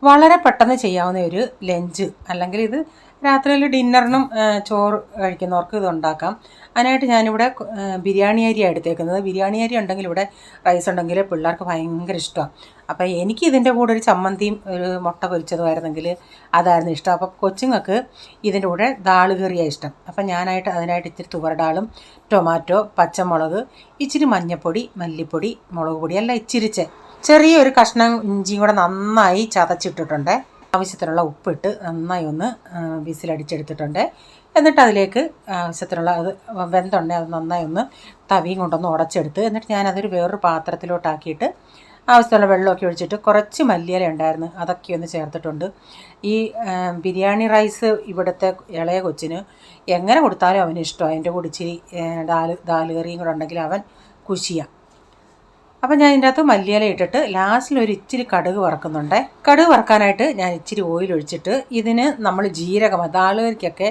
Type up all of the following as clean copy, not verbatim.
വളരെ പെട്ടെന്ന് ചെയ്യാവുന്ന ഒരു ലഞ്ച്, അല്ലെങ്കിൽ ഇത് രാത്രിയിൽ ഡിന്നറിനും ചോറ് കഴിക്കുന്നവർക്ക് ഇത് ഉണ്ടാക്കാം. അതിനായിട്ട് ഞാനിവിടെ ബിരിയാണി അരിയാണ് എടുത്തേക്കുന്നത്. ബിരിയാണി അരി ഉണ്ടെങ്കിൽ ഇവിടെ റൈസ് ഉണ്ടെങ്കിൽ പിള്ളേർക്ക് ഭയങ്കര ഇഷ്ടമാണ്. അപ്പോൾ എനിക്ക് ഇതിൻ്റെ കൂടെ ഒരു ചമ്മന്തിയും ഒരു മുട്ട പൊരിച്ചതുമായിരുന്നെങ്കിൽ അതായിരുന്നു ഇഷ്ടം. അപ്പോൾ കൊച്ചുങ്ങൾക്ക് ഇതിൻ്റെ കൂടെ ദാൾ കറിയാണ് ഇഷ്ടം. അപ്പം അതിനായിട്ട് ഇച്ചിരി തുവരഡാളും ടൊമാറ്റോ, പച്ചമുളക്, ഇച്ചിരി മഞ്ഞൾപ്പൊടി, മല്ലിപ്പൊടി, മുളക് പൊടി എല്ലാം ഇച്ചിരിച്ച് ചെറിയൊരു കഷ്ണം ഇഞ്ചിയും കൂടെ നന്നായി ചതച്ചിട്ടിട്ടുണ്ട്. ആവശ്യത്തിനുള്ള ഉപ്പിട്ട് നന്നായി ഒന്ന് വിസിലടിച്ചെടുത്തിട്ടുണ്ട്. എന്നിട്ട് അതിലേക്ക് ആവശ്യത്തിനുള്ള അത് വെന്തുണ്ടെങ്കിൽ അത് നന്നായി ഒന്ന് തവിയും കൊണ്ടൊന്ന് ഉടച്ചെടുത്ത് എന്നിട്ട് ഞാനതൊരു വേറൊരു പാത്രത്തിലോട്ടാക്കിയിട്ട് ആവശ്യത്തിനുള്ള വെള്ളമൊക്കെ ഒഴിച്ചിട്ട് കുറച്ച് മല്ലിയില ഉണ്ടായിരുന്നു അതൊക്കെ ഒന്ന് ചേർത്തിട്ടുണ്ട്. ഈ ബിരിയാണി റൈസ് ഇവിടുത്തെ ഇളയ കൊച്ചിന് എങ്ങനെ കൊടുത്താലും അവന് ഇഷ്ടമാണ്. അതിൻ്റെ കൂടെ ഇച്ചിരി ദാല് കറിയും കൂടെ ഉണ്ടെങ്കിൽ അവൻ കുശിയാണ്. അപ്പം ഞാൻ ഇതിൻ്റെ അകത്ത് മല്ലിയില ഇട്ടിട്ട് ലാസ്റ്റിൽ ഒരു ഇച്ചിരി കടുക് വറക്കുന്നുണ്ട്. കടുക് വറക്കാനായിട്ട് ഞാൻ ഇച്ചിരി ഓയിൽ ഒഴിച്ചിട്ട് ഇതിന് നമ്മൾ ജീരകമാണ്, ദാളുകറിക്കൊക്കെ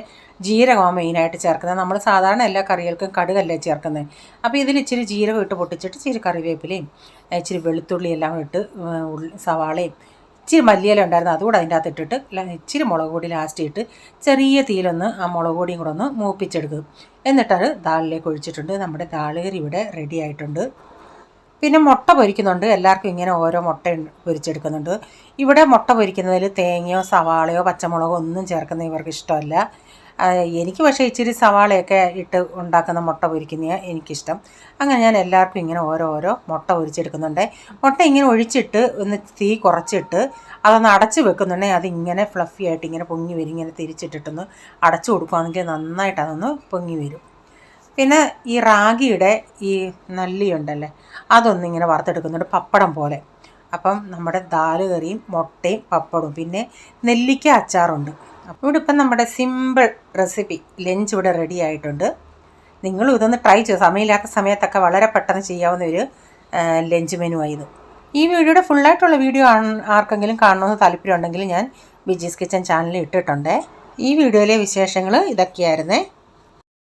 ജീരകമാണ് മെയിനായിട്ട് ചേർക്കുന്നത്. നമ്മൾ സാധാരണ എല്ലാ കറികൾക്കും കടുകല്ലേ ചേർക്കുന്നത്. അപ്പോൾ ഇതിൽ ഇച്ചിരി ജീരകം ഇട്ട് പൊട്ടിച്ചിട്ട് ഇച്ചിരി കറിവേപ്പിലയും ഇച്ചിരി വെളുത്തുള്ളി എല്ലാം ഇട്ട് സവാളയും ഇച്ചിരി മല്ലിയില ഉണ്ടായിരുന്നു അതുകൂടെ അതിൻ്റെ അകത്ത് ഇട്ടിട്ട് ഇച്ചിരി മുളക് പൊടി ലാസ്റ്റ് ഇട്ട് ചെറിയ തീയിലൊന്ന് ആ മുളക് പൊടിയും കൂടെ ഒന്ന് മൂപ്പിച്ചെടുക്കും. എന്നിട്ടത് ദാളിലേക്ക് ഒഴിച്ചിട്ടുണ്ട്. നമ്മുടെ ദാളുകറി ഇവിടെ റെഡി ആയിട്ടുണ്ട്. പിന്നെ മുട്ട പൊരിക്കുന്നുണ്ട്. എല്ലാവർക്കും ഇങ്ങനെ ഓരോ മുട്ട പൊരിച്ചെടുക്കുന്നുണ്ട്. ഇവിടെ മുട്ട പൊരിക്കുന്നതിൽ തേങ്ങയോ സവാളയോ പച്ചമുളകോ ഒന്നും ചേർക്കുന്ന ഇവർക്ക് ഇഷ്ടമല്ല. എനിക്ക് പക്ഷേ ഇച്ചിരി സവാളയൊക്കെ ഇട്ട് ഉണ്ടാക്കുന്ന മുട്ട പൊരിക്കുന്നതാണ് എനിക്കിഷ്ടം. അങ്ങനെ ഞാൻ എല്ലാവർക്കും ഇങ്ങനെ ഓരോ മുട്ട പൊരിച്ചെടുക്കുന്നുണ്ട്. മുട്ട ഇങ്ങനെ ഒഴിച്ചിട്ട് ഒന്ന് തീ കുറച്ചിട്ട് അതൊന്ന് അടച്ച് വെക്കുന്നുണ്ടെങ്കിൽ അതിങ്ങനെ ഫ്ലഫി ആയിട്ട് ഇങ്ങനെ പൊങ്ങി വരും. ഇങ്ങനെ തിരിച്ചിട്ടിട്ടൊന്ന് അടച്ചു കൊടുക്കുകയാണെങ്കിൽ നന്നായിട്ട് അതൊന്ന് പൊങ്ങി വരും. പിന്നെ ഈ റാഗിയുടെ ഈ നല്ലിയുണ്ടല്ലേ അതൊന്നിങ്ങനെ വറുത്തെടുക്കുന്നുണ്ട് പപ്പടം പോലെ. അപ്പം നമ്മുടെ ദാല് കറിയും മുട്ടയും പപ്പടവും പിന്നെ നെല്ലിക്ക അച്ചാറുണ്ട്. അപ്പോൾ ഇവിടെ ഇപ്പം നമ്മുടെ സിമ്പിൾ റെസിപ്പി ലഞ്ച് ഇവിടെ റെഡി ആയിട്ടുണ്ട്. നിങ്ങളും ഇതൊന്ന് ട്രൈ ചെയ്തു. സമയമില്ലാത്ത സമയത്തൊക്കെ വളരെ പെട്ടെന്ന് ചെയ്യാവുന്ന ഒരു ലഞ്ച് മെനു ആയത്. ഈ വീഡിയോയുടെ ഫുള്ളായിട്ടുള്ള വീഡിയോ ആർക്കെങ്കിലും കാണണമെന്ന് താല്പര്യം ഉണ്ടെങ്കിൽ ഞാൻ ബിജീസ് കിച്ചൻ ചാനലിൽ ഇട്ടിട്ടുണ്ട്. ഈ വീഡിയോയിലെ വിശേഷങ്ങൾ ഇതൊക്കെയായിരുന്നേ.